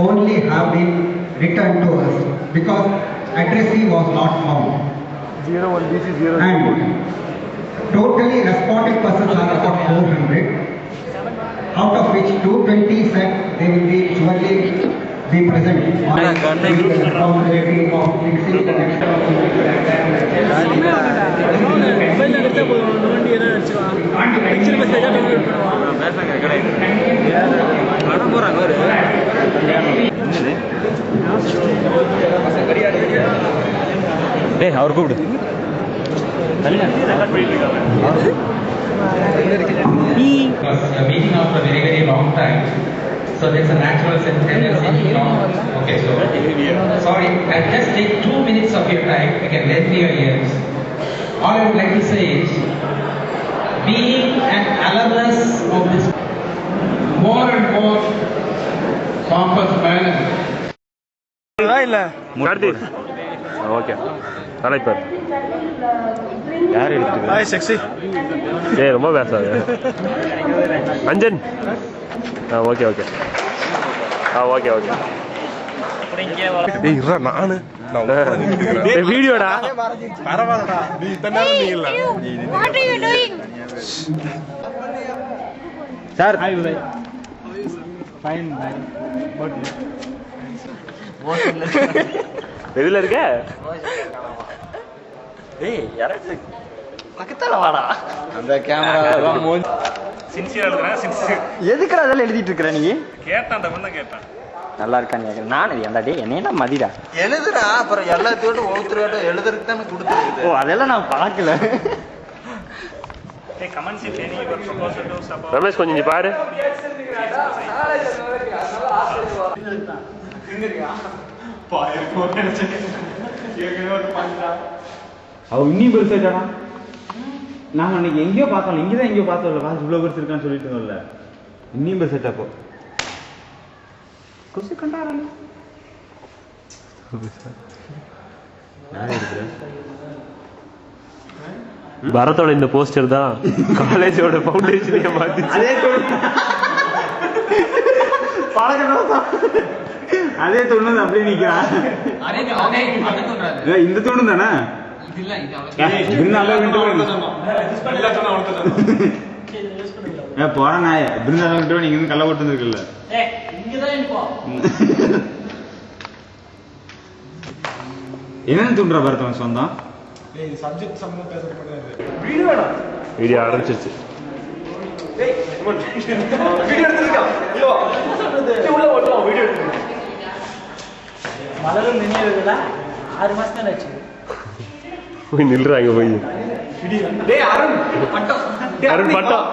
only have been returned to us because addressee was not found. 01 BC 0. And totally responded persons are about 400, out of which 220 said they will be surely be present on the responsibility of fixing the next அவர் கூப்பிடு was a meeting after a very, very long time. So there's a natural tendency, you know. Okay, so sorry, I'll just take 2 minutes of your time. I can lend me your ears. All I would like to say is, being an alumnus of this more and more campus manner. Okay தலைப்பர் யார் எடுத்து hi sexy ஏய் ரொம்ப பேசாத Anjan okay okay okay okay ஏய் இறா நானு வீடியோடா பரவாயில்லடா நீ இத்தனை நேரம் நீ இல்ல What are you doing? Sir fine எதுல இருக்க ஏய் யாராச்சும் பக்கத்துல வாடா அந்த கேமரா சின்சியரா எழுதுறேன் சின்சியர் எதுக்குடா அதெல்லாம் எழுதிட்டு இருக்கற நீ கேட்டான் அந்த பண்ண கேட்டான் நல்லா இருக்கான்னு கேக்குறேன் நான் ஏன்டா டேய் என்னையா மதிடா எழுதுறா அப்புறம் எல்லாத்தையோட ஒவ்வொருத்தரோட எழுதுறதுக்கு தானே கொடுத்துருக்குது. ஓ அதெல்லாம் நான் பார்க்கல ஏய் comments if any your proposal to support Ramesh கொஞ்சம் நீ பாரு அவ இன்னும் பெருசாச்சாடா நாங்க அன்னைக்கு எங்கேயோ பார்த்தோம் இங்கதான் எங்கேயோ பார்த்தோம்ல இவ்வளவு பெருசு இருக்கான்னு சொல்லிட்டு இருந்தோம்ல இன்னும் பெருசாச்சா அப்போ கொசு கண்டாரா பரத்தோட இந்த போஸ்டர் தான் காலேஜோட ஃபவுண்டேஷனே மாத்தி அதே தொண்ணு அப்படியே நிக்கிறான் இந்த தொண்ணு தானே போற நாய பிருந்தாவன் நீங்க இருந்து கள்ள போட்டு இருக்குல்ல என்னன்னு தூண்டுற பரத்தவன் சொந்தம் வீடியோ ஆரம்பிச்சிருச்சு மலரும் நினைவுகளா 6 மாசம் தான் ஆச்சு போய் நில்றாங்க போய் அருண் பட்டம்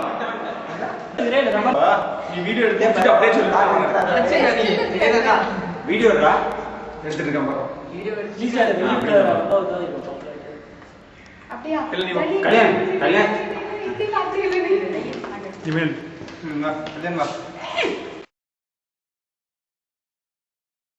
நீ வீடியோ எடுத்து அப்படியே சொல்லு வீடியோ எடுத்துட்டு இருக்கான் பாரு வீடியோ அப்படியே கல்யாண் இமெயில் வா